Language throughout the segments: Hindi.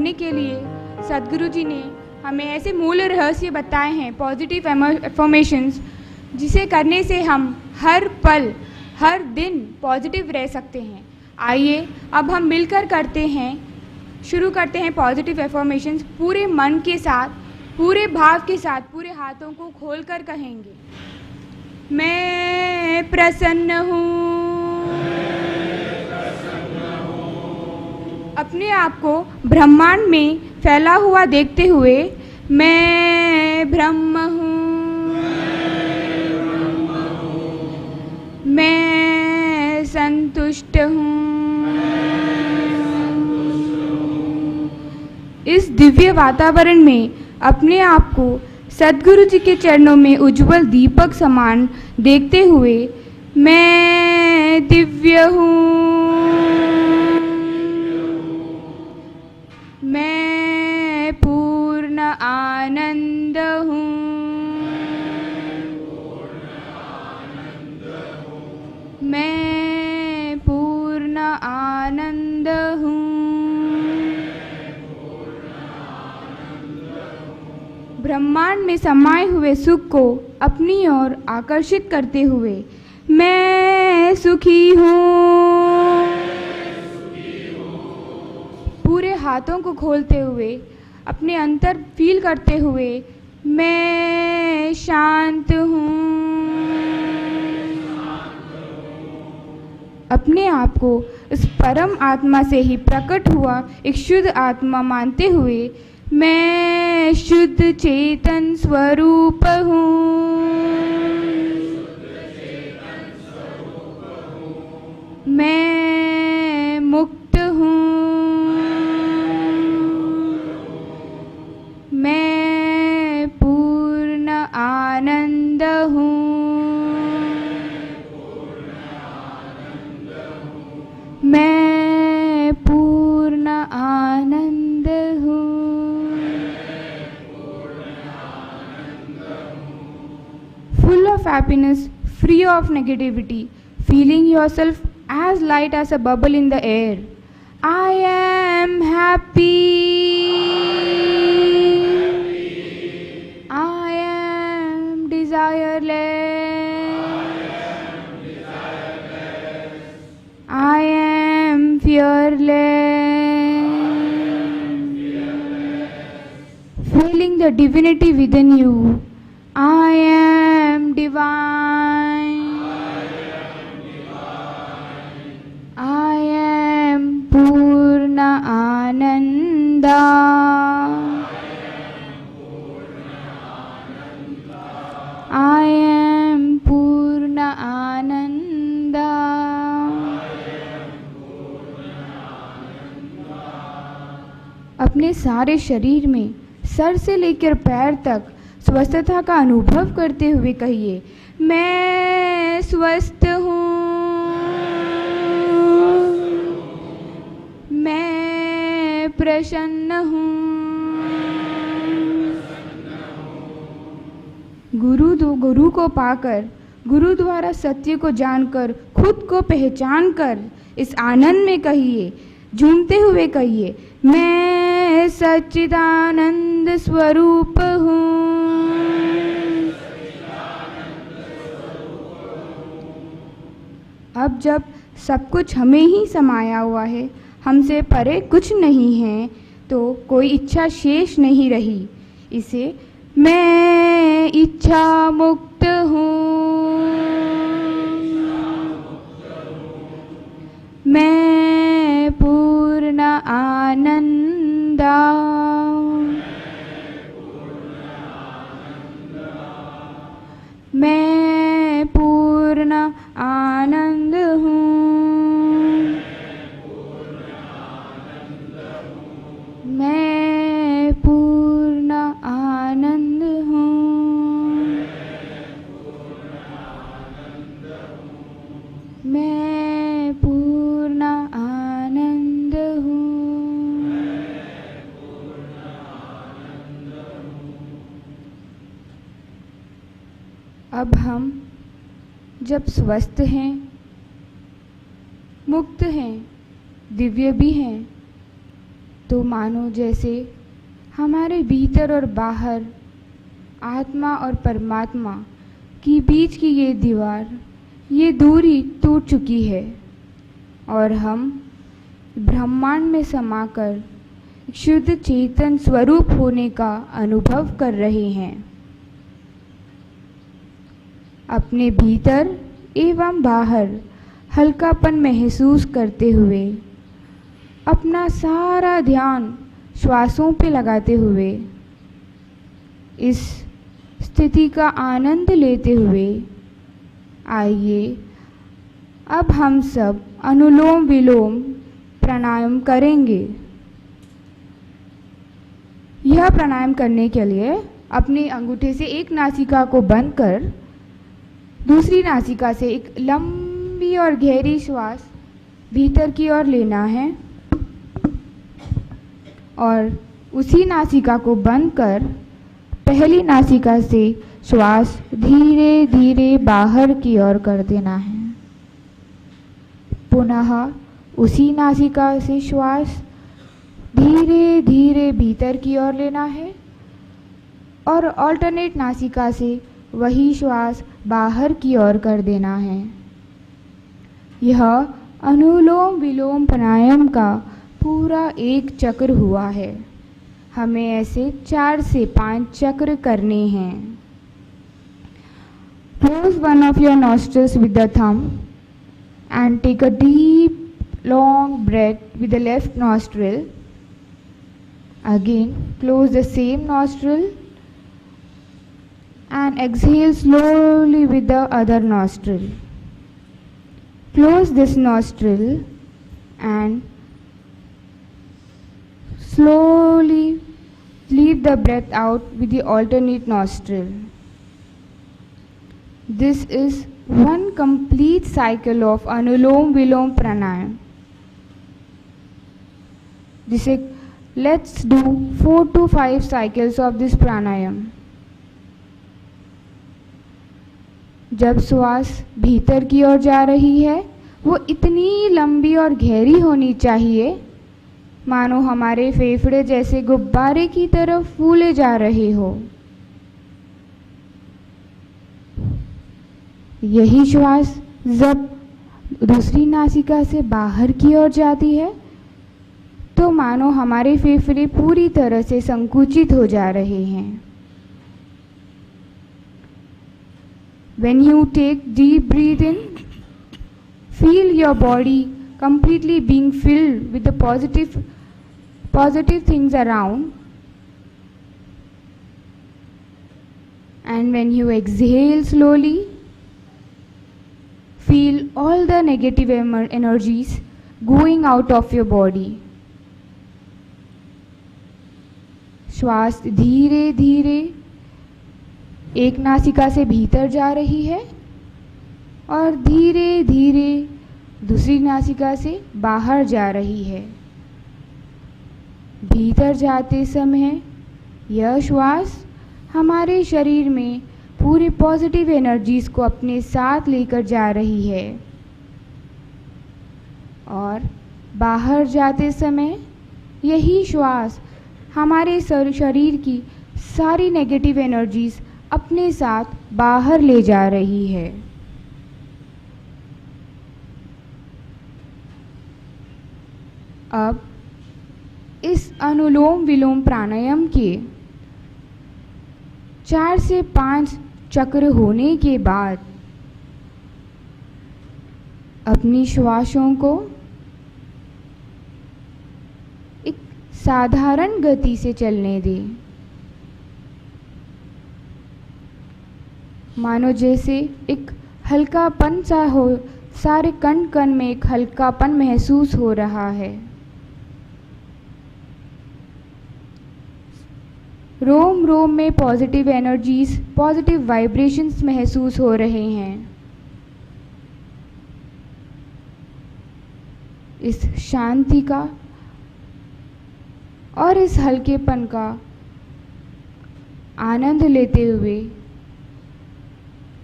करने के लिए सद्गुरु जी ने हमें ऐसे मूल रहस्य बताए हैं, पॉजिटिव एफर्मेशंस, जिसे करने से हम हर पल हर दिन पॉजिटिव रह सकते हैं। आइए अब हम मिलकर शुरू करते हैं पॉजिटिव एफर्मेशंस। पूरे मन के साथ, पूरे भाव के साथ, पूरे हाथों को खोलकर कहेंगे, मैं प्रसन्न हूँ। अपने आप को ब्रह्मांड में फैला हुआ देखते हुए, मैं ब्रह्म हूँ। मैं संतुष्ट हूँ। इस दिव्य वातावरण में अपने आप को सद्गुरु जी के चरणों में उज्जवल दीपक समान देखते हुए, मैं दिव्य हूँ। मैं पूर्ण आनंद हूँ। मैं पूर्ण आनंद हूँ। ब्रह्मांड में समाये हुए सुख को अपनी ओर आकर्षित करते हुए, मैं सुखी हूँ। पूरे हाथों को खोलते हुए, अपने अंतर फील करते हुए, मैं शांत हूँ। अपने आप को इस परम आत्मा से ही प्रकट हुआ एक शुद्ध आत्मा मानते हुए, मैं शुद्ध चेतन स्वरूप हूँ। मैं मुक्त हूँ। मैं पूर्ण आनंद हूँ। मैं पूर्ण आनंद हूँ। Full of happiness, free of negativity, feeling yourself as light as a bubble in the air. I am happy. I am desireless. I am fearless. Feeling the divinity within you. I am divine. I am Purna Ananda. I am Purna Ananda. अपने सारे शरीर में सर से लेकर पैर तक स्वस्थता का अनुभव करते हुए कहिए, मैं स्वस्थ हूँ। मैं प्रसन्न हूँ। गुरु को पाकर, गुरु द्वारा सत्य को जानकर, खुद को पहचान कर इस आनंद में कहिए, झूमते हुए कहिए, मैं सच्चिदानंद स्वरूप हूँ। अब जब सब कुछ हमें ही समाया हुआ है, हमसे परे कुछ नहीं है, तो कोई इच्छा शेष नहीं रही। इसे मैं इच्छा मुक्त हूँ। मैं पूर्ण आनंदा। मैं पूर्ण आनंद हूँ। मैं पूर्ण आनंद हूँ। मैं पूर्ण आनंद हूँ। अब हम जब स्वस्थ हैं, मुक्त हैं, दिव्य भी हैं, तो मानो जैसे हमारे भीतर और बाहर, आत्मा और परमात्मा की बीच की ये दीवार, ये दूरी टूट चुकी है और हम ब्रह्मांड में समाकर शुद्ध चेतन स्वरूप होने का अनुभव कर रहे हैं। अपने भीतर एवं बाहर हल्कापन महसूस करते हुए अपना सारा ध्यान श्वासों पे लगाते हुए इस स्थिति का आनंद लेते हुए आइए अब हम सब अनुलोम विलोम प्राणायाम करेंगे। यह प्राणायाम करने के लिए अपने अंगूठे से एक नासिका को बंद कर दूसरी नासिका से एक लंबी और गहरी श्वास भीतर की ओर लेना है और उसी नासिका को बंद कर पहली नासिका से श्वास धीरे धीरे बाहर की ओर कर देना है। पुनः उसी नासिका से श्वास धीरे धीरे भीतर की ओर लेना है और ऑल्टरनेट नासिका से वही श्वास बाहर की ओर कर देना है। यह अनुलोम विलोम प्राणायाम का पूरा एक चक्र हुआ है। हमें ऐसे 4 से 5 चक्र करने हैं। Close one of your nostrils with the thumb and take a deep long breath with the left nostril. Again, close the same nostril and exhale slowly with the other nostril. Close this nostril and slowly leave the breath out with the alternate nostril. This is one complete cycle of Anulom Vilom Pranayam. Let's do 4 to 5 cycles of this pranayam. जब श्वास भीतर की ओर जा रही है वो इतनी लंबी और गहरी होनी चाहिए मानो हमारे फेफड़े जैसे गुब्बारे की तरफ फूले जा रहे हो। यही श्वास जब दूसरी नासिका से बाहर की ओर जाती है तो मानो हमारे फेफड़े पूरी तरह से संकुचित हो जा रहे हैं। When you take deep breath in, feel your body completely being filled with the positive things around. And when you exhale slowly, feel all the negative energies going out of your body. श्वास धीरे धीरे एक नासिका से भीतर जा रही है और धीरे धीरे दूसरी नासिका से बाहर जा रही है। भीतर जाते समय यह श्वास हमारे शरीर में पूरे पॉजिटिव एनर्जीज को अपने साथ लेकर जा रही है और बाहर जाते समय यही श्वास हमारे शरीर की सारी नेगेटिव एनर्जीज अपने साथ बाहर ले जा रही है। अब इस अनुलोम विलोम प्राणायाम के 4 से 5 चक्र होने के बाद अपनी श्वासों को एक साधारण गति से चलने दें। मानो जैसे एक हल्कापन सा हो, सारे कण कण में एक हल्कापन महसूस हो रहा है। रोम रोम में पॉजिटिव एनर्जीज, पॉजिटिव वाइब्रेशंस महसूस हो रहे हैं। इस शांति का और इस हल्केपन का आनंद लेते हुए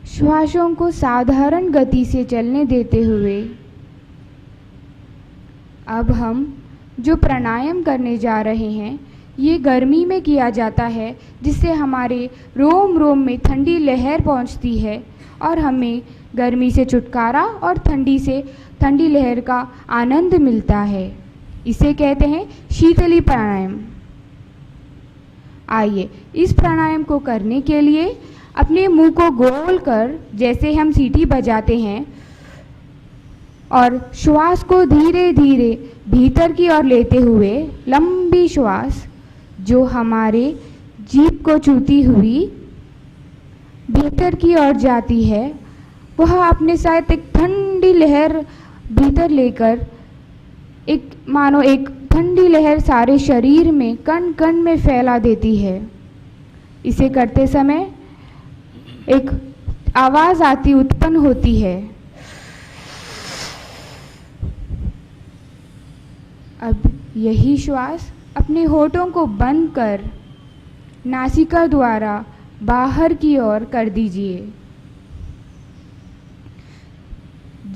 श्वासों को साधारण गति से चलने देते हुए अब हम जो प्राणायाम करने जा रहे हैं ये गर्मी में किया जाता है, जिससे हमारे रोम रोम में ठंडी लहर पहुंचती है और हमें गर्मी से छुटकारा और ठंडी लहर का आनंद मिलता है। इसे कहते हैं शीतली प्राणायाम। आइए इस प्राणायाम को करने के लिए अपने मुंह को गोल कर, जैसे हम सीटी बजाते हैं, और श्वास को धीरे धीरे भीतर की ओर लेते हुए लंबी श्वास जो हमारे जीभ को छूती हुई भीतर की ओर जाती है, वह अपने साथ एक ठंडी लहर भीतर लेकर मानो एक ठंडी लहर सारे शरीर में कण कण में फैला देती है। इसे करते समय एक आवाज़ उत्पन्न होती है। अब यही श्वास अपने होठों को बंद कर नासिका द्वारा बाहर की ओर कर दीजिए।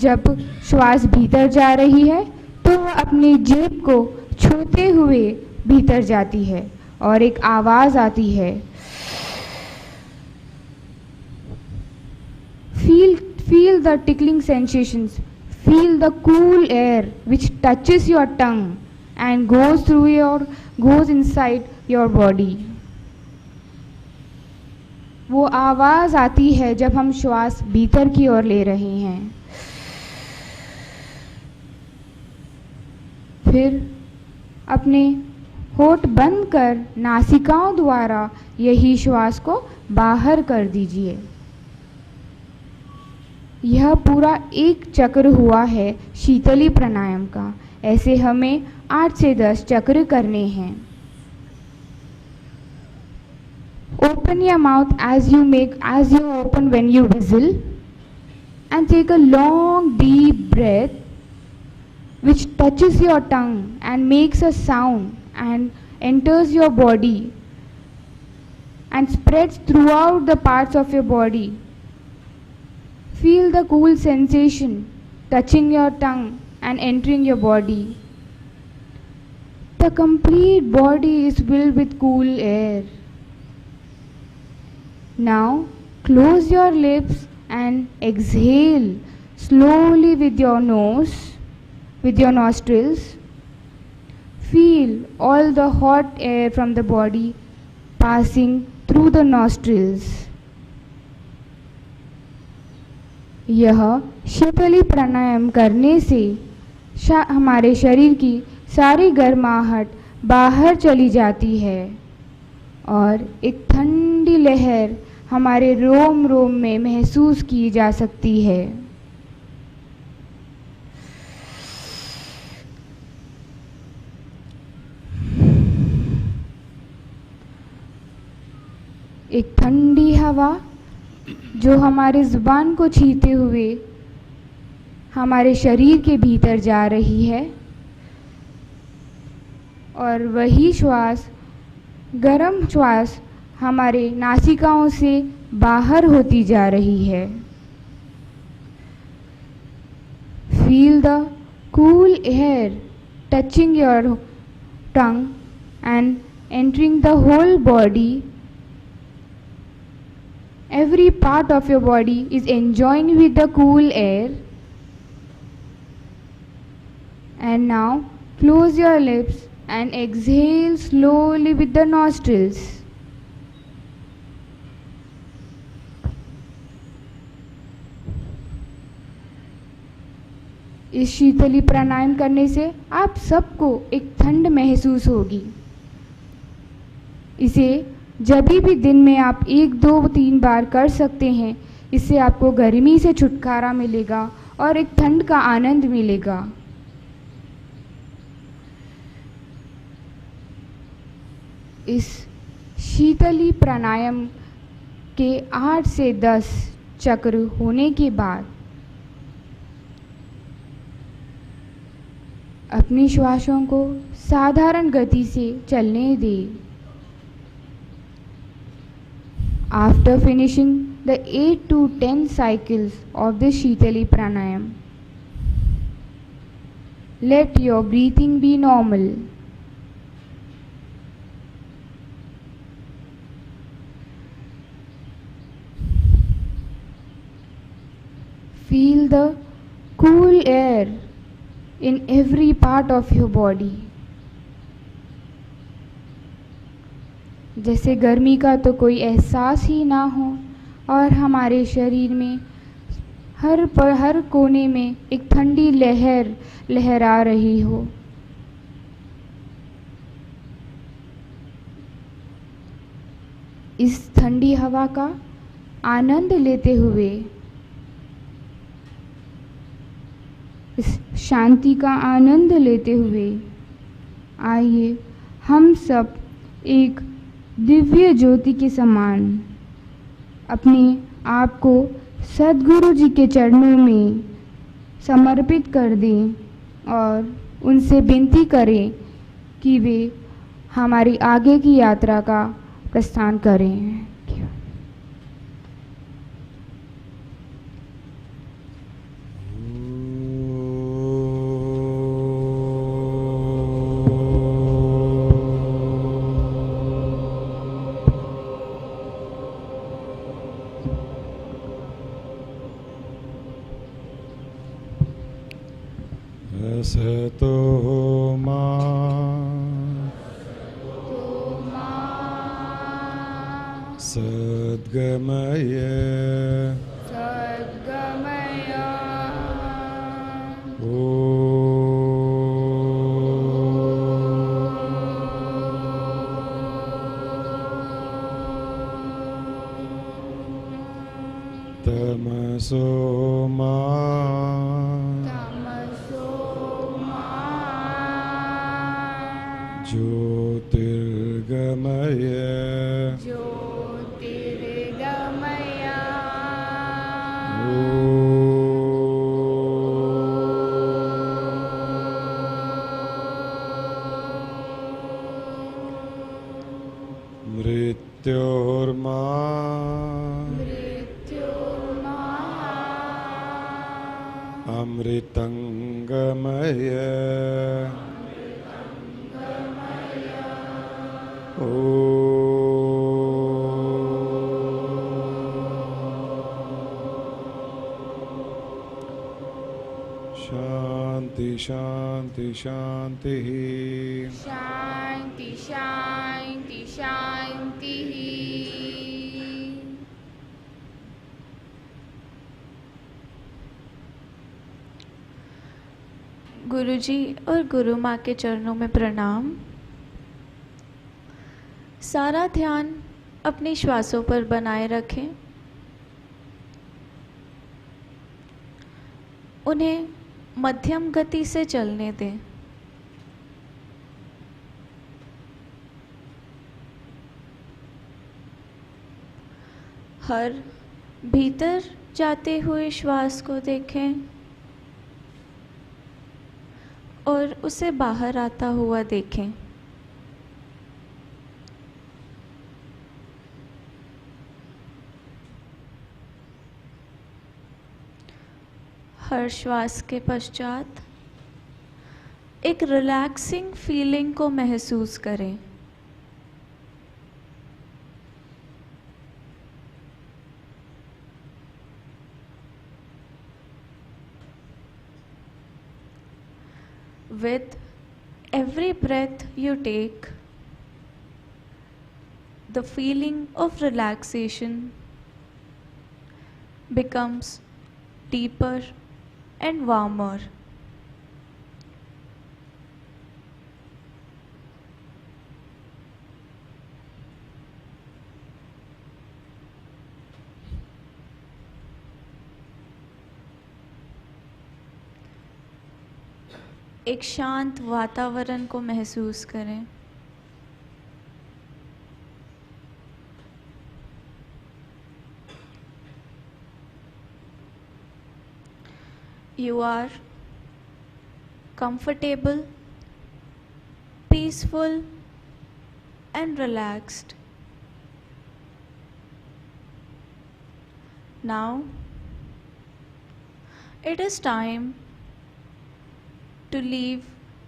जब श्वास भीतर जा रही है तो वह अपनी जीभ को छूते हुए भीतर जाती है और एक आवाज़ आती है। Feel the tickling sensations. Feel the cool air which touches your tongue and goes inside your body. वो आवाज़ आती है जब हम श्वास भीतर की ओर ले रहे हैं। फिर अपने होठ बंद कर नासिकाओं द्वारा यही श्वास को बाहर कर दीजिए। यह पूरा एक चक्र हुआ है शीतली प्राणायाम का। ऐसे हमें 8 से 10 चक्र करने हैं। Open your mouth as you open when you whistle, and take a long deep breath which touches your tongue and makes a sound and enters your body and spreads throughout the parts of your body. Feel the cool sensation touching your tongue and entering your body. The complete body is filled with cool air. Now close your lips and exhale slowly with your nostrils. Feel all the hot air from the body passing through the nostrils. यह शीतली प्राणायाम करने से हमारे शरीर की सारी गर्माहट बाहर चली जाती है और एक ठंडी लहर हमारे रोम रोम में महसूस की जा सकती है। एक ठंडी हवा जो हमारे जुबान को छीते हुए हमारे शरीर के भीतर जा रही है, और वही श्वास गर्म श्वास हमारे नासिकाओं से बाहर होती जा रही है। Feel the cool air touching your tongue and entering the whole body. Every part of your body is enjoying with the cool air. And now close your lips and exhale slowly with the nostrils. इस शीतली प्राणायाम करने से आप सबको एक ठंड महसूस होगी। इसे जब भी दिन में आप 1, 2, 3 बार कर सकते हैं। इससे आपको गर्मी से छुटकारा मिलेगा और एक ठंड का आनंद मिलेगा। इस शीतली प्राणायाम के 8 से 10 चक्र होने के बाद अपनी श्वासों को साधारण गति से चलने दें। After finishing the 8 to 10 cycles of the Shitali Pranayam, Let your breathing be normal. Feel the cool air in every part of your body. जैसे गर्मी का तो कोई एहसास ही ना हो और हमारे शरीर में हर कोने में एक ठंडी लहर लहरा रही हो। इस ठंडी हवा का आनंद लेते हुए, इस शांति का आनंद लेते हुए आइए हम सब एक दिव्य ज्योति के समान अपने आप को सद्गुरु जी के चरणों में समर्पित कर दें और उनसे विनती करें कि वे हमारी आगे की यात्रा का प्रस्थान करें। असतो मा सद्गमय तमसो मा ज्योतिर्गमय मृत्योर्मा अमृतंगमय शांति शांति शांति शांति शांति शांति। गुरुजी और गुरु माँ के चरणों में प्रणाम। सारा ध्यान अपनी श्वासों पर बनाए रखें। उन्हें मध्यम गति से चलने दें। हर भीतर जाते हुए श्वास को देखें और उसे बाहर आता हुआ देखें। हर श्वास के पश्चात एक रिलैक्सिंग फीलिंग को महसूस करें। With every breath you take, the feeling of relaxation becomes deeper and warmer. एक शांत वातावरण को महसूस करें। You are comfortable, peaceful and relaxed. Now it is time to leave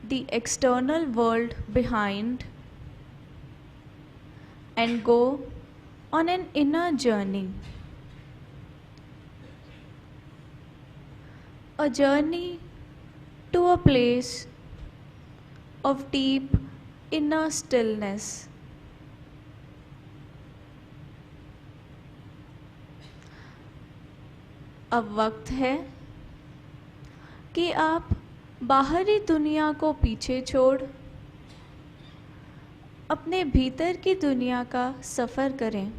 the external world behind and go on an inner journey. A journey to a place of deep inner stillness. अब वक्त है कि आप बाहरी दुनिया को पीछे छोड़ अपने भीतर की दुनिया का सफ़र करें।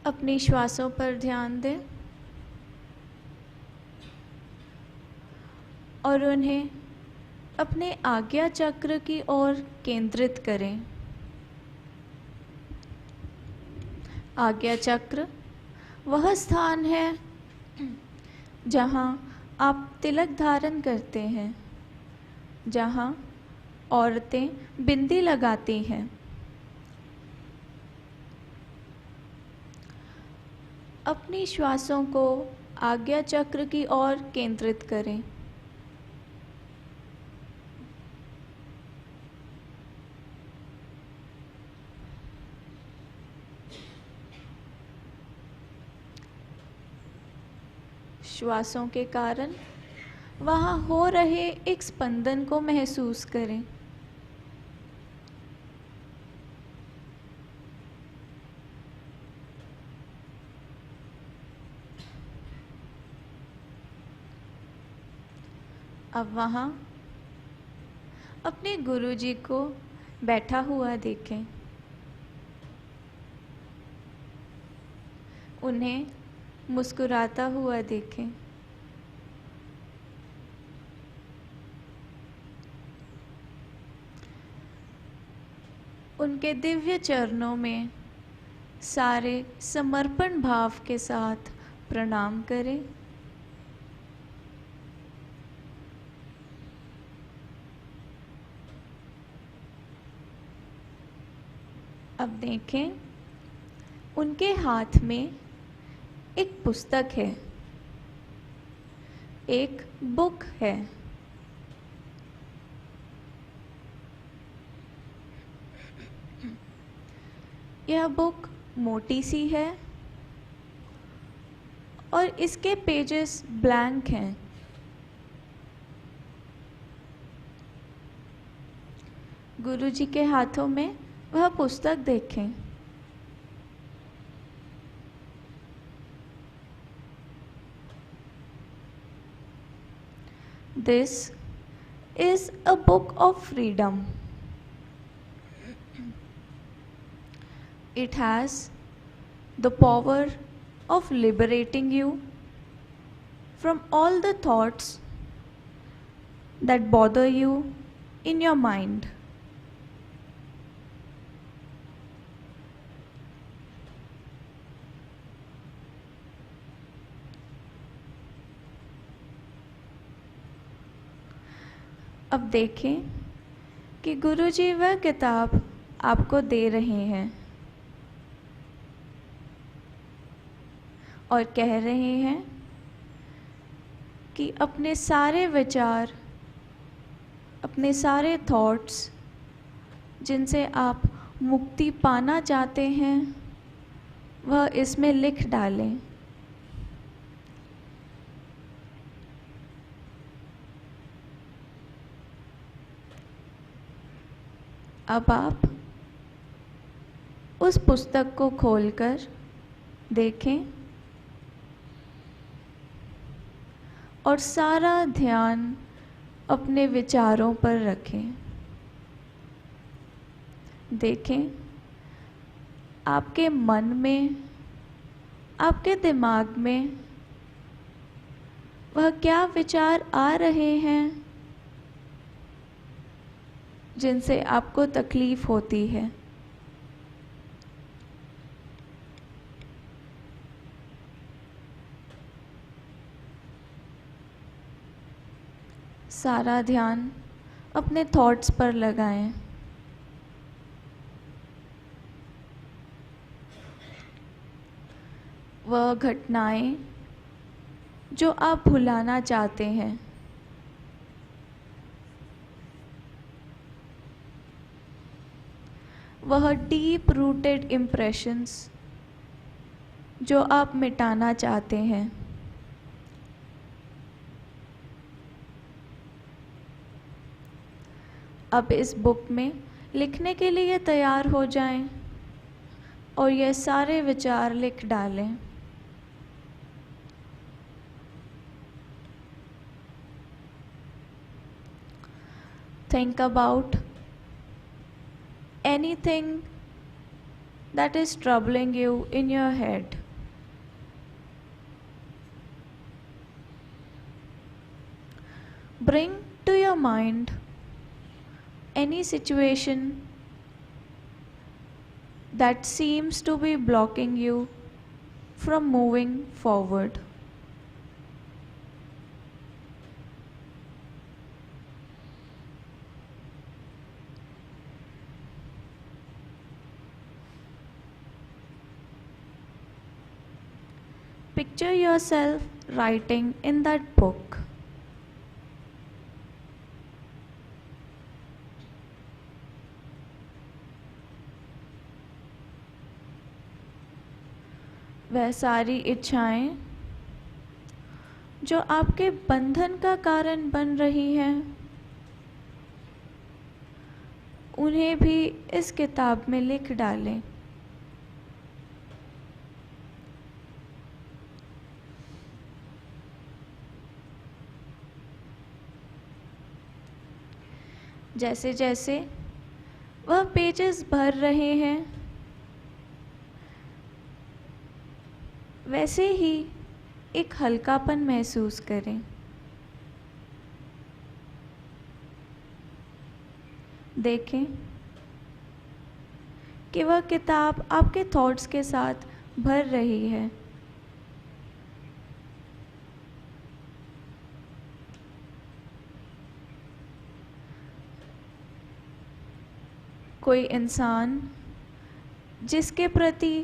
अपनी श्वासों पर ध्यान दें और उन्हें अपने आज्ञा चक्र की ओर केंद्रित करें। आज्ञा चक्र वह स्थान है जहाँ आप तिलक धारण करते हैं, जहाँ औरतें बिंदी लगाती हैं। अपनी श्वासों को आज्ञा चक्र की ओर केंद्रित करें। श्वासों के कारण वहाँ हो रहे एक स्पंदन को महसूस करें। अब वहाँ अपने गुरुजी को बैठा हुआ देखें। उन्हें मुस्कुराता हुआ देखें। उनके दिव्य चरणों में सारे समर्पण भाव के साथ प्रणाम करें। अब देखें, उनके हाथ में एक पुस्तक है, एक बुक है। यह बुक मोटी सी है और इसके पेजेस ब्लैंक हैं। गुरुजी के हाथों में वह पुस्तक देखें। This is a book of freedom. It has the power of liberating you from all the thoughts that bother you in your mind. अब देखें कि गुरुजी वह किताब आपको दे रहे हैं और कह रहे हैं कि अपने सारे विचार, अपने सारे थॉट्स जिनसे आप मुक्ति पाना चाहते हैं, वह इसमें लिख डालें। अब आप उस पुस्तक को खोलकर देखें और सारा ध्यान अपने विचारों पर रखें। देखें आपके मन में, आपके दिमाग में वह क्या विचार आ रहे हैं जिनसे आपको तकलीफ होती है। सारा ध्यान अपने थॉट्स पर लगाएं। वह घटनाएं जो आप भुलाना चाहते हैं। वह डीप रूटेड इम्प्रेशंस जो आप मिटाना चाहते हैं। अब इस बुक में लिखने के लिए तैयार हो जाएं और ये सारे विचार लिख डालें। Think about anything that is troubling you in your head. Bring to your mind any situation that seems to be blocking you from moving forward. Picture yourself writing in that book. वह सारी इच्छाएं जो आपके बंधन का कारण बन रही हैं, उन्हें भी इस किताब में लिख डालें। जैसे जैसे वह पेजेस भर रहे हैं, वैसे ही एक हल्कापन महसूस करें। देखें कि वह किताब आपके थॉट्स के साथ भर रही है। कोई इंसान जिसके प्रति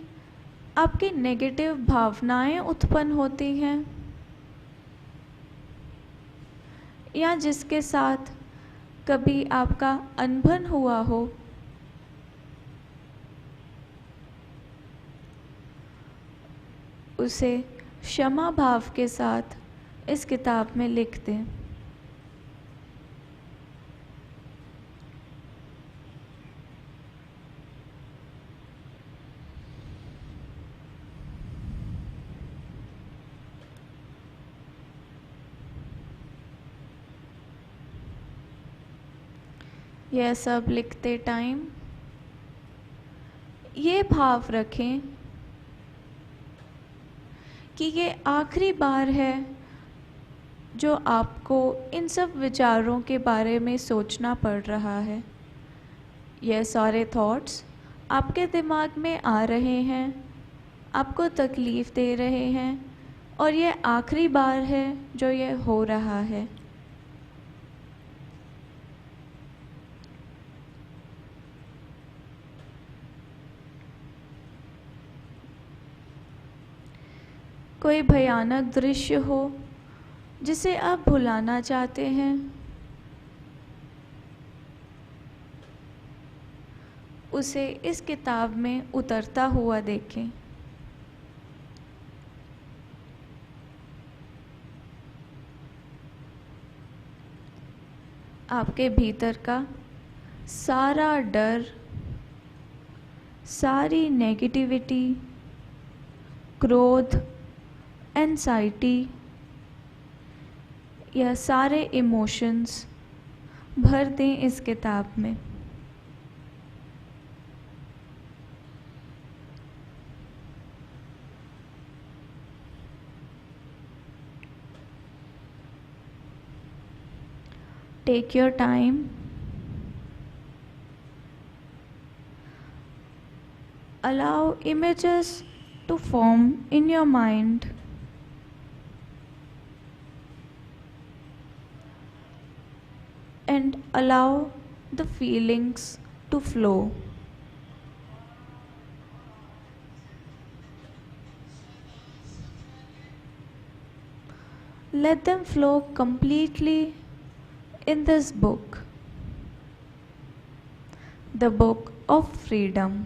आपकी नेगेटिव भावनाएं उत्पन्न होती हैं या जिसके साथ कभी आपका अनबन हुआ हो, उसे क्षमा भाव के साथ इस किताब में लिख दें। यह सब लिखते टाइम ये भाव रखें कि ये आखिरी बार है जो आपको इन सब विचारों के बारे में सोचना पड़ रहा है। यह सारे थॉट्स आपके दिमाग में आ रहे हैं, आपको तकलीफ़ दे रहे हैं और यह आखिरी बार है जो यह हो रहा है। कोई भयानक दृश्य हो जिसे आप भुलाना चाहते हैं, उसे इस किताब में उतरता हुआ देखें। आपके भीतर का सारा डर, सारी नेगेटिविटी, क्रोध, एंजाइटी, यह सारे इमोशंस भर दें इस किताब में। Take your time. Allow images to form in your mind. And allow the feelings to flow. let them flow completely in this book, the book of freedom.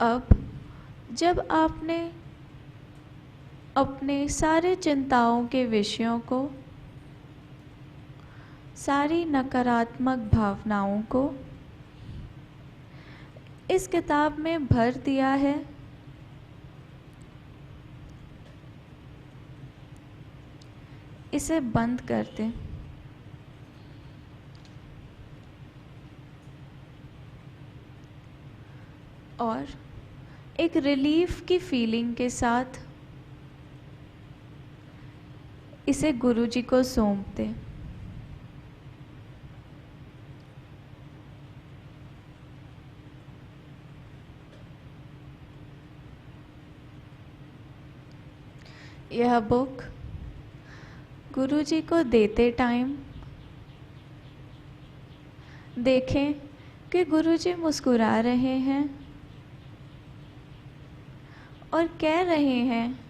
अब जब आपने अपने सारे चिंताओं के विषयों को, सारी नकारात्मक भावनाओं को इस किताब में भर दिया है, इसे बंद कर दें। और एक रिलीफ की फीलिंग के साथ इसे गुरुजी को सौंप दें। यह बुक गुरुजी को देते टाइम देखें कि गुरुजी मुस्कुरा रहे हैं और कह रहे हैं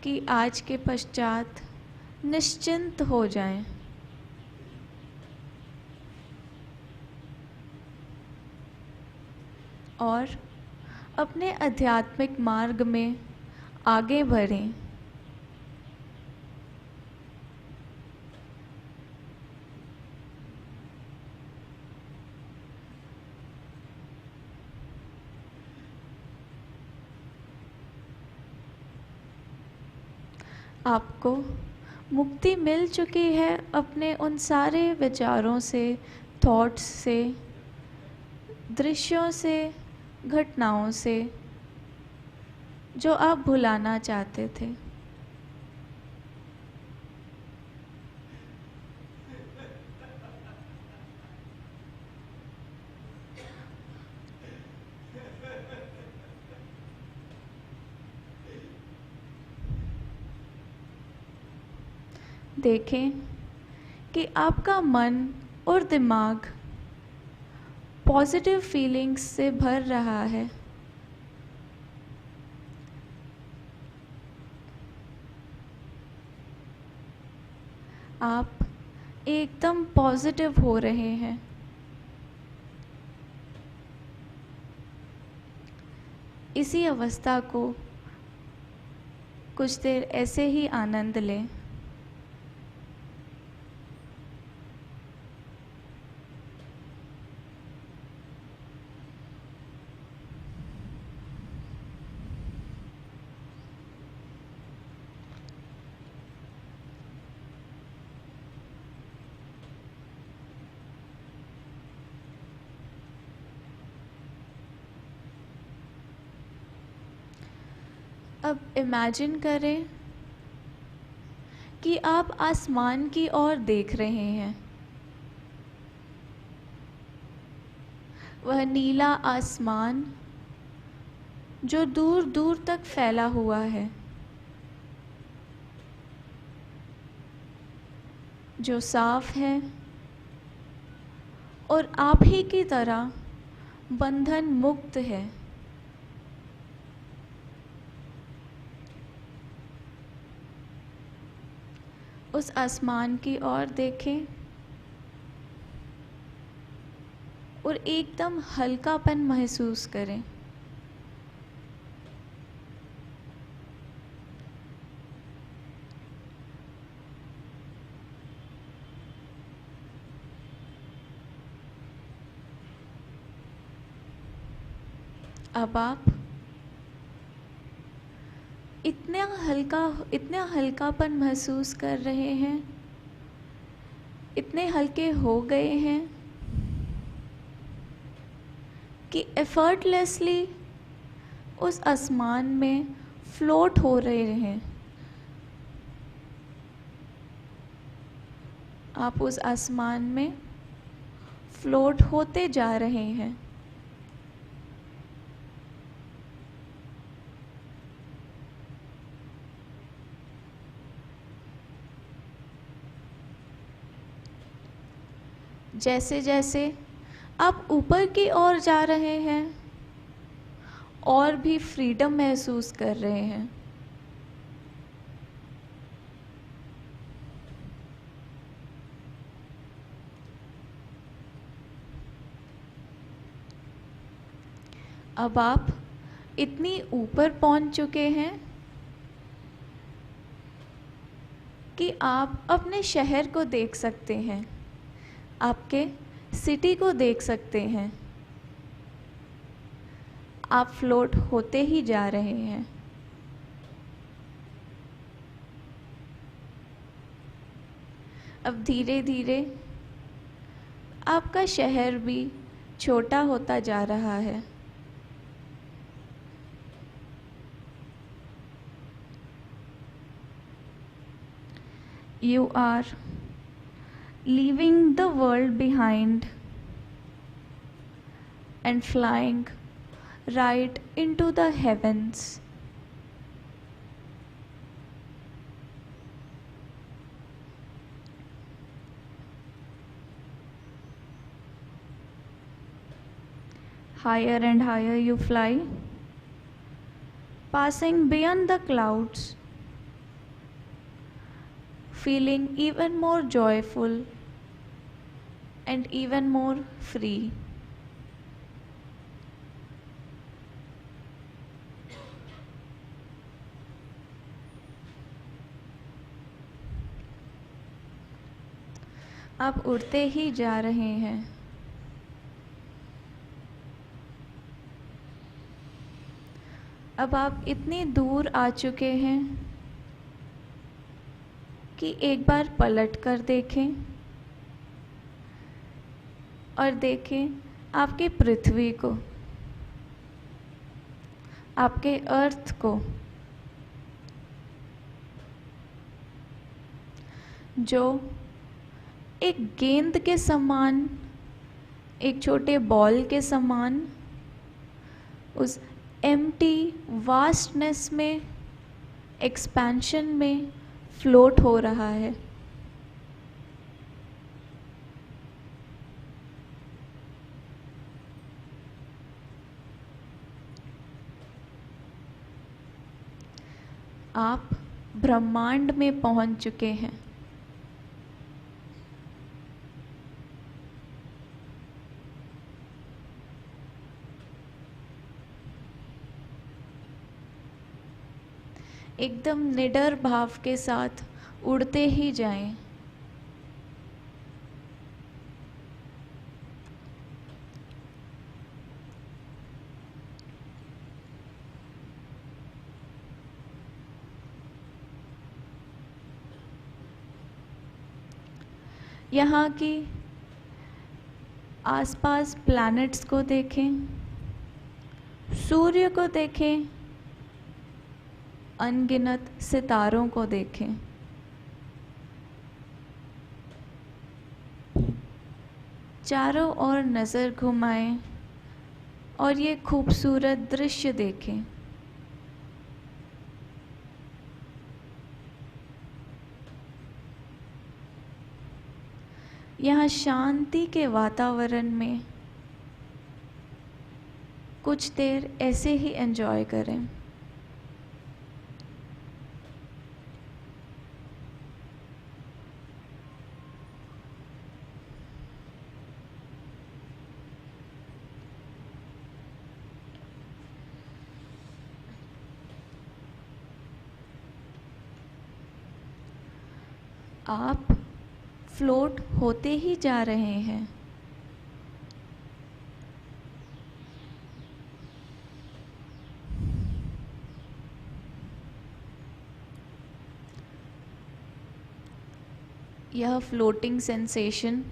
कि आज के पश्चात निश्चिंत हो जाएं। और अपने आध्यात्मिक मार्ग में आगे बढ़ें। आपको मुक्ति मिल चुकी है अपने उन सारे विचारों से, थॉट्स से, दृश्यों से, घटनाओं से जो आप भुलाना चाहते थे। देखें कि आपका मन और दिमाग पॉजिटिव फीलिंग्स से भर रहा है। आप एकदम पॉजिटिव हो रहे हैं। इसी अवस्था को कुछ देर ऐसे ही आनंद लें। अब इमेजिन करें कि आप आसमान की ओर देख रहे हैं। वह नीला आसमान जो दूर दूर तक फैला हुआ है, जो साफ है और आप ही की तरह बंधन मुक्त है। उस आसमान की ओर देखें और एकदम हल्कापन महसूस करें। अब आप इतना हल्कापन महसूस कर रहे हैं, इतने हल्के हो गए हैं कि एफर्टलेसली उस आसमान में फ्लोट हो रहे हैं। आप उस आसमान में फ्लोट होते जा रहे हैं। जैसे जैसे आप ऊपर की ओर जा रहे हैं और भी फ्रीडम महसूस कर रहे हैं। अब आप इतनी ऊपर पहुंच चुके हैं कि आप अपने शहर को देख सकते हैं, आपके सिटी को देख सकते हैं। आप फ्लोट होते ही जा रहे हैं। अब धीरे धीरे आपका शहर भी छोटा होता जा रहा है। You are leaving the world behind and flying right into the heavens. Higher and higher you fly, passing beyond the clouds, feeling even more joyful and even more free. आप उड़ते ही जा रहे हैं। अब आप इतनी दूर आ चुके हैं कि एक बार पलट कर देखें और देखें आपके पृथ्वी को, आपके अर्थ को, जो एक गेंद के समान, एक छोटे बॉल के समान उस एम्प्टी वास्टनेस में, एक्सपेंशन में फ्लोट हो रहा है। आप ब्रह्मांड में पहुंच चुके हैं। एकदम निडर भाव के साथ उड़ते ही जाएं। यहाँ की आसपास प्लैनेट्स को देखें, सूर्य को देखें, अनगिनत सितारों को देखें। चारों ओर नज़र घुमाएं और ये खूबसूरत दृश्य देखें। यहाँ शांति के वातावरण में कुछ देर ऐसे ही एंजॉय करें। आप फ्लोट होते ही जा रहे हैं। यह फ्लोटिंग सेंसेशन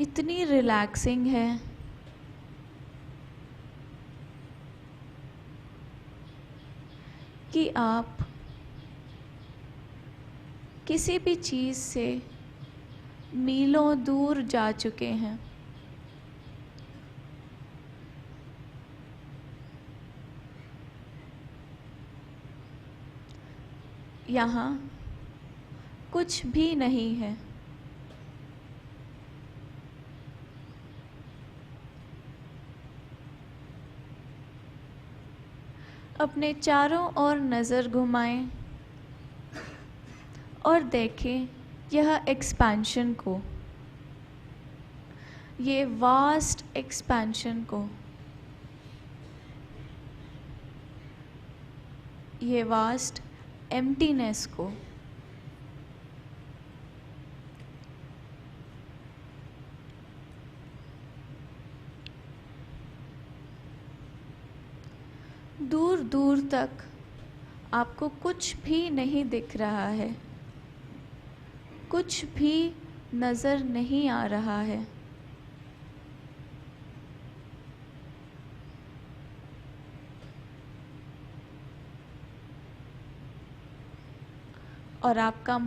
इतनी रिलैक्सिंग है कि आप किसी भी चीज़ से मीलों दूर जा चुके हैं। यहाँ कुछ भी नहीं है। अपने चारों ओर नज़र घुमाएं और देखें यह एक्सपेंशन को, ये वास्ट एक्सपेंशन को, ये वास्ट एम्प्टीनेस को। दूर दूर तक आपको कुछ भी नहीं दिख रहा है, कुछ भी नज़र नहीं आ रहा है। और आपका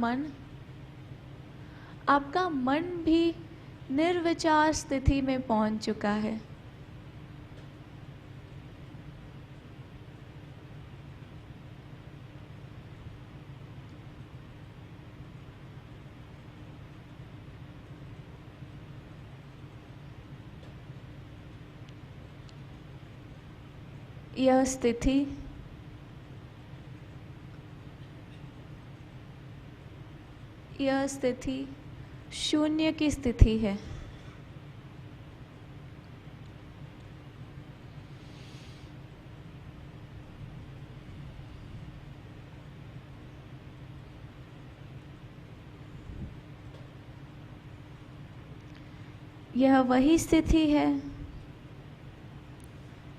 मन भी निर्विचार स्थिति में पहुंच चुका है। यह स्थिति शून्य की स्थिति है। यह वही स्थिति है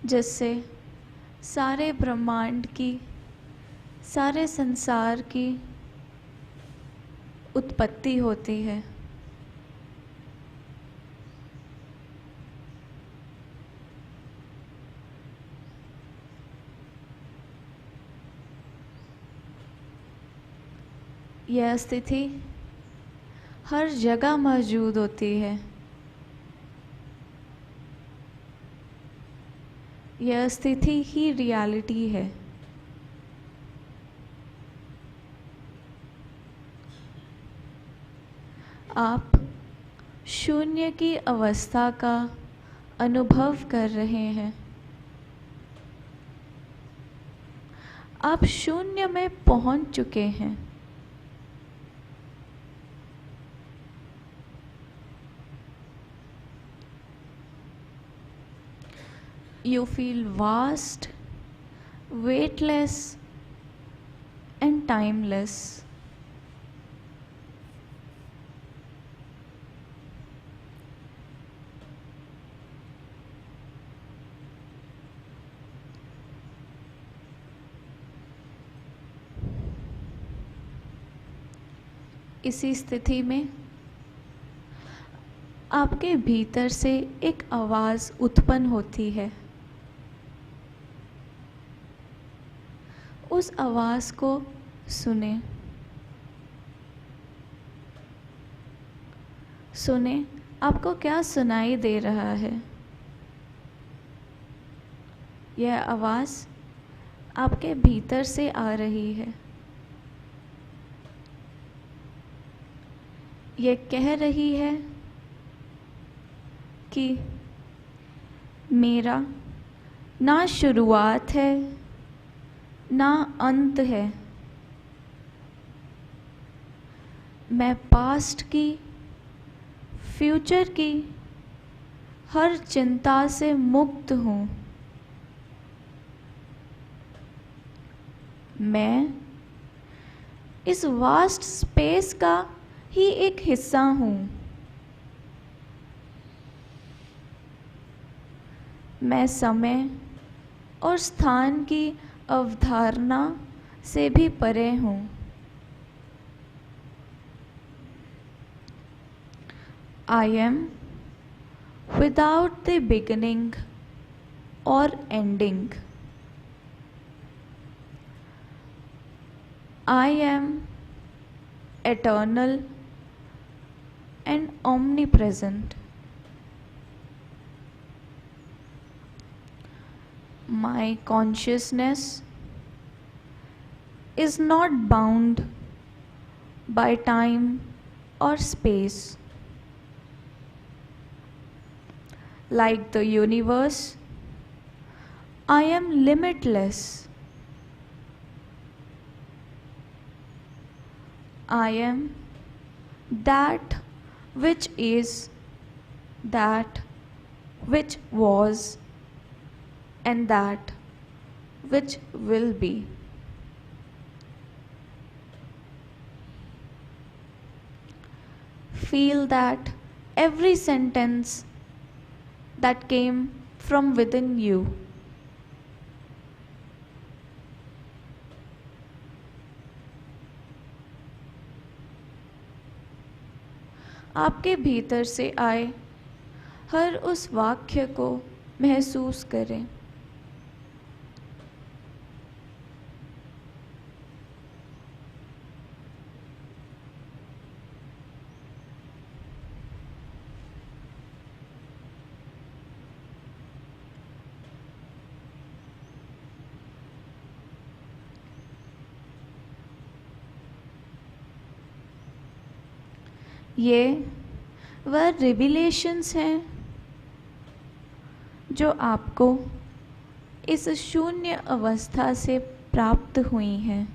जिससे सारे ब्रह्मांड की, सारे संसार की उत्पत्ति होती है। यह स्थिति हर जगह मौजूद होती है। यह स्थिति ही रियलिटी है। आप शून्य की अवस्था का अनुभव कर रहे हैं। आप शून्य में पहुंच चुके हैं। You feel vast, weightless, and timeless. इसी स्थिति में आपके भीतर से एक आवाज़ उत्पन्न होती है। उस आवाज़ को सुने। सुने आपको क्या सुनाई दे रहा है। यह आवाज़ आपके भीतर से आ रही है। ये कह रही है कि मेरा ना शुरुआत है ना अंत है। मैं पास्ट की, फ्यूचर की हर चिंता से मुक्त हूँ। मैं इस वास्ट स्पेस का ही एक हिस्सा हूँ। मैं समय और स्थान की अवधारणा से भी परे हूँ। I am without the beginning or ending. I am eternal and omnipresent. My consciousness is not bound by time or space. Like the universe, I am limitless I am that which is, that which was, and that which will be. Feel that every sentence that came from within you. आपके भीतर से आए हर उस वाक्य को महसूस करें। ये वह रिविलेशंस हैं जो आपको इस शून्य अवस्था से प्राप्त हुई हैं।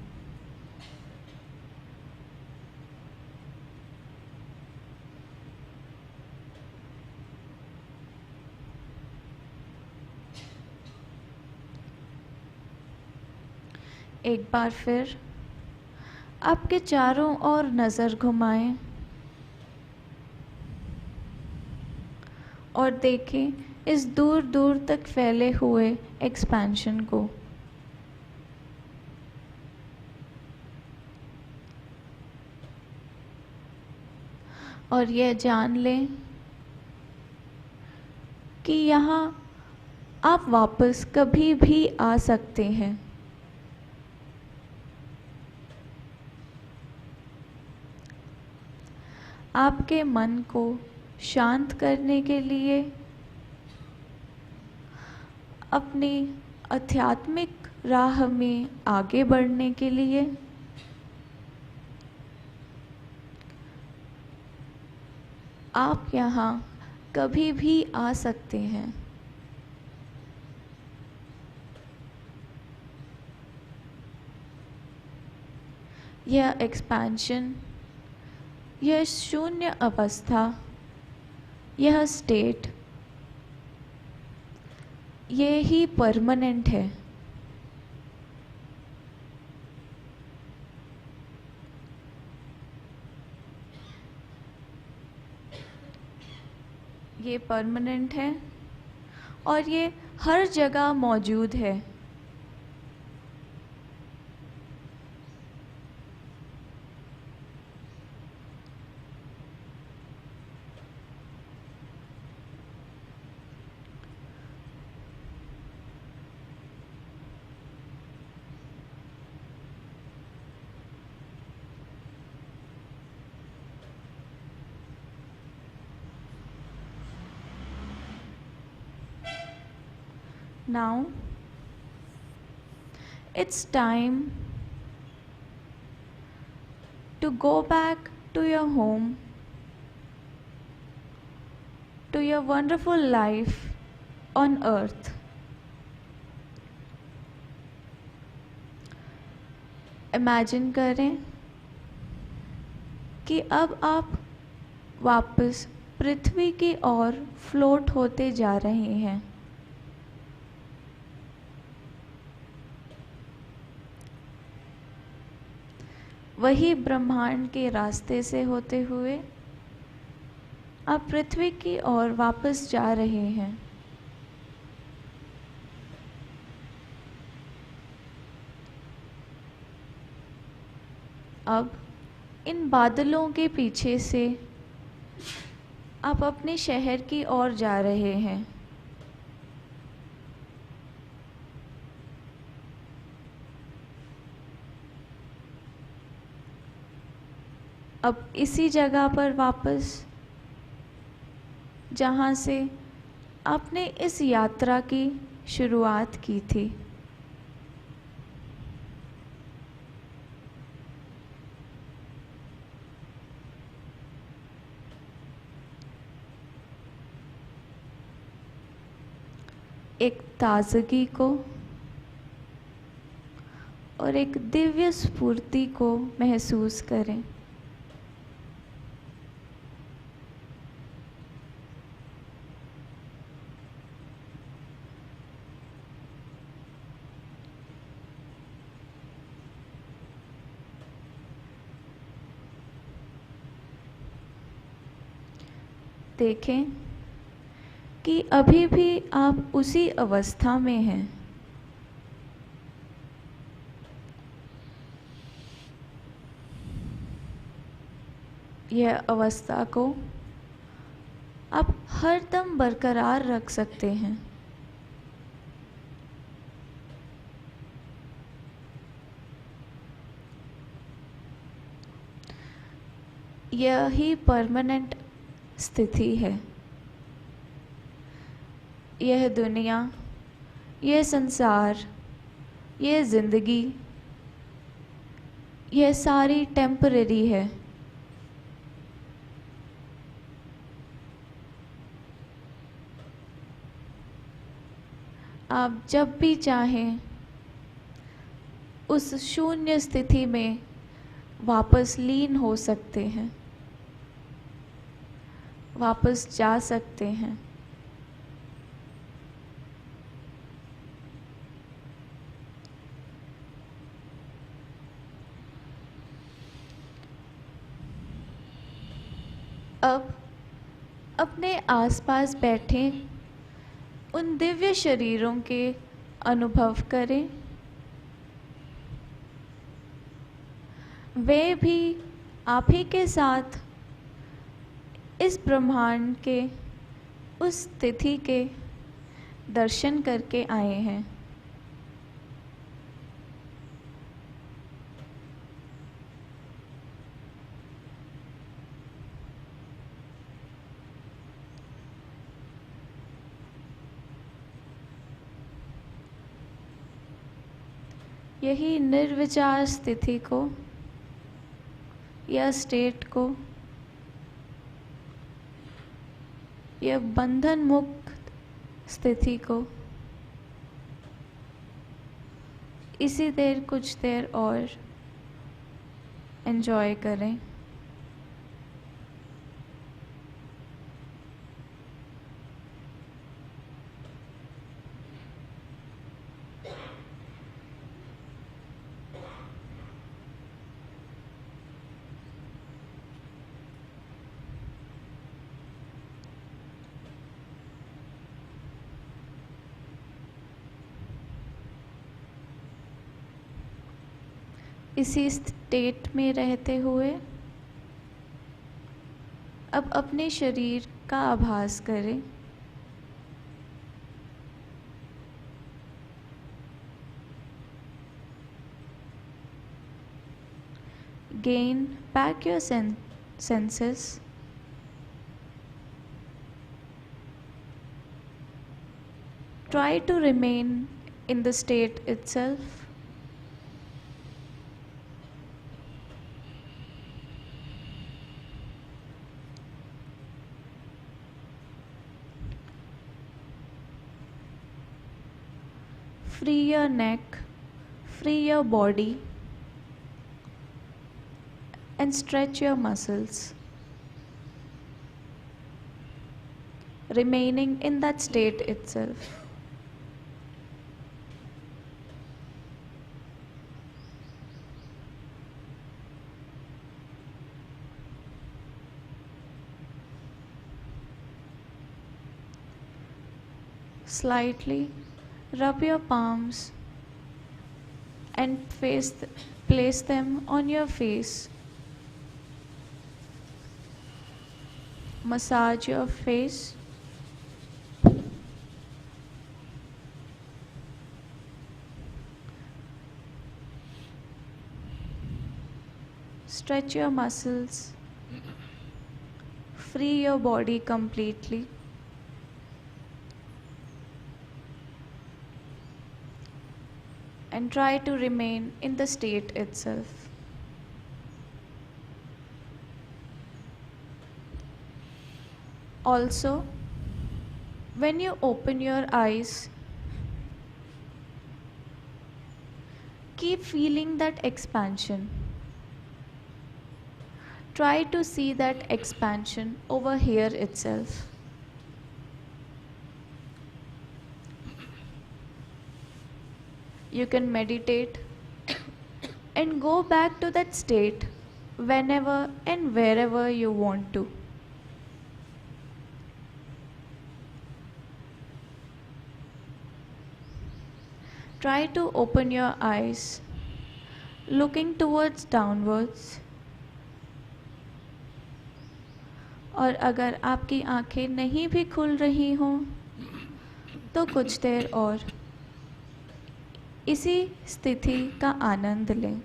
एक बार फिर आपके चारों ओर नज़र घुमाएं और देखें इस दूर दूर तक फैले हुए एक्सपेंशन को। और यह जान लें कि यहाँ आप वापस कभी भी आ सकते हैं। आपके मन को शांत करने के लिए, अपनी आध्यात्मिक राह में आगे बढ़ने के लिए आप यहाँ कभी भी आ सकते हैं। यह एक्सपेंशन, यह शून्य अवस्था, यह स्टेट, ये ही परमानेंट है। ये परमानेंट है और ये हर जगह मौजूद है। Now it's time to go back to your home, to your wonderful life on earth. Imagine करें कि अब आप वापस पृथ्वी की ओर फ्लोट होते जा रहे हैं। वही ब्रह्मांड के रास्ते से होते हुए आप पृथ्वी की ओर वापस जा रहे हैं। अब इन बादलों के पीछे से आप अपने शहर की ओर जा रहे हैं। अब इसी जगह पर वापस, जहाँ से आपने इस यात्रा की शुरुआत की थी, एक ताजगी को और एक दिव्य स्फूर्ति को महसूस करें। देखें कि अभी भी आप उसी अवस्था में हैं। यह अवस्था को आप हरदम बरकरार रख सकते हैं। यह ही परमानेंट स्थिति है। यह दुनिया, यह संसार, यह ज़िंदगी, यह सारी टेम्पररी है। आप जब भी चाहें उस शून्य स्थिति में वापस लीन हो सकते हैं, वापस जा सकते हैं। अब अपने आसपास बैठे उन दिव्य शरीरों के अनुभव करें। वे भी आप ही के साथ इस ब्रह्मांड के उस तिथि के दर्शन करके आए हैं। यही निर्विचार स्थिति को या स्टेट को, यह बंधन मुक्त स्थिति को इसी देर कुछ देर और एंजॉय करें। इसी स्टेट में रहते हुए अब अपने शरीर का आभास करें। Gain back your senses. Try to remain in the state itself. Free your neck, free your body, and stretch your muscles, remaining in that state itself. Slightly rub your palms and place them on your face. Massage your face. Stretch your muscles. Free your body completely. And try to remain in the state itself. Also, when you open your eyes, keep feeling that expansion. Try to see that expansion over here itself. You can meditate and go back to that state whenever and wherever you want to. Try to open your eyes, looking towards downwards. और अगर आपकी आंखें नहीं भी खुल रही हों तो कुछ देर और इसी स्थिति का आनंद लें.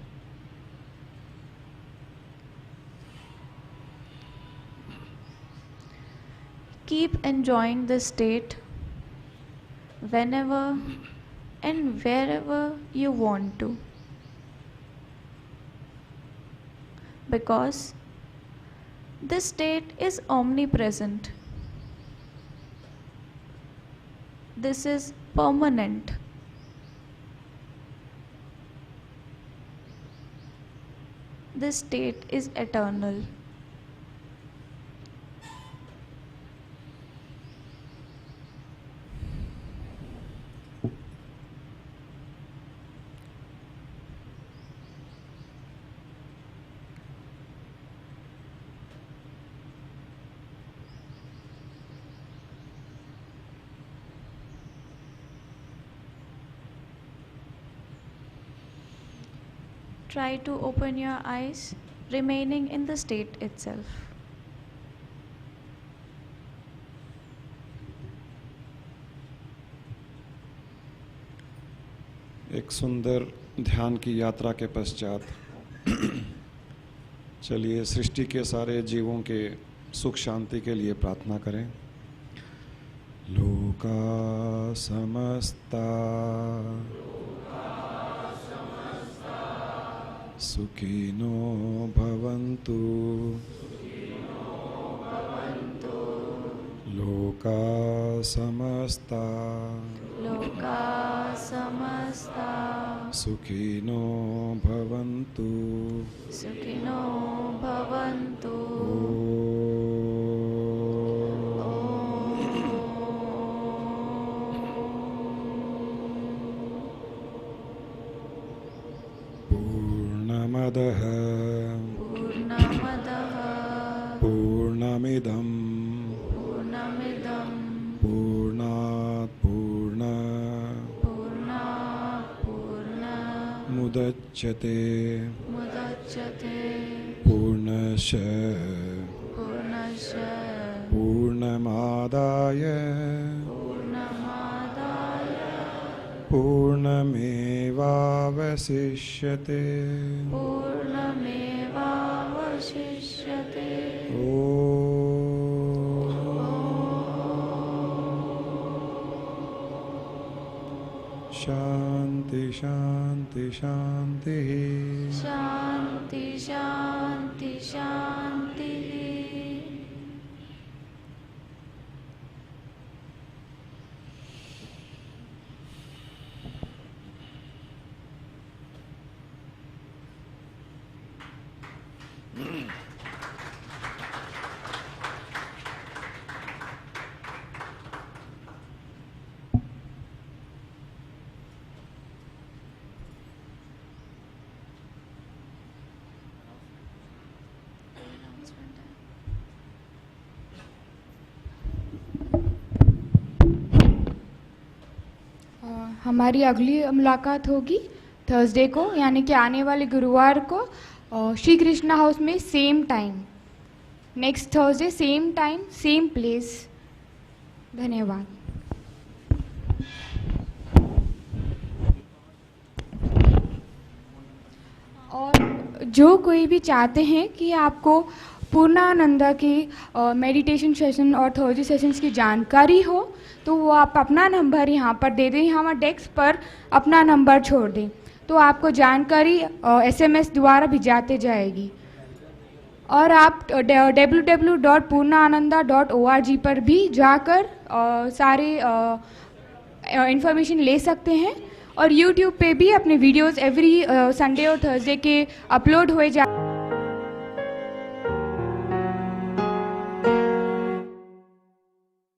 Keep enjoying this state whenever and wherever you want to, because this state is omnipresent. This is permanent. This state is eternal. Try to open your eyes, remaining in the state itself. एक सुंदर ध्यान की यात्रा के पश्चात चलिए सृष्टि के सारे जीवों के सुख शांति के लिए प्रार्थना करें. लोका समस्ता सुखिनो भवन्तु. लोका समस्ता लोका समस्ता सुखिनो भवन्तु. सुखिनो भवन्तु. पूर्णमदः पूर्णमदः पूर्णमिदं पूर्णमिदं पूर्णात् मुदच्यते मुदच्यते पूर्णस्य पूर्णस्य पूर्णमादाय पूर्णमादाय पूर्णमेवावशिष्यते. पूर्णमेवावशिष्यते. शांति शांति शांति. शांति शांति शांति. हमारी अगली मुलाकात होगी थर्सडे को, यानी कि आने वाले गुरुवार को श्री कृष्णा हाउस में same time. Next Thursday same time same place. धन्यवाद. और जो कोई भी चाहते हैं कि आपको पूर्णानंदा की मेडिटेशन सेशन और थर्सडे सेशंस की जानकारी हो, तो वो आप अपना नंबर यहाँ पर दे दें, हमारे डेस्क पर अपना नंबर छोड़ दें, तो आपको जानकारी SMS द्वारा भिजाते जाएगी. और आप www.purnananda.org पर भी जाकर सारे इन्फॉर्मेशन ले सकते हैं. और YouTube पे भी अपने वीडियोस एवरी संडे और थर्सडे के अपलोड हुए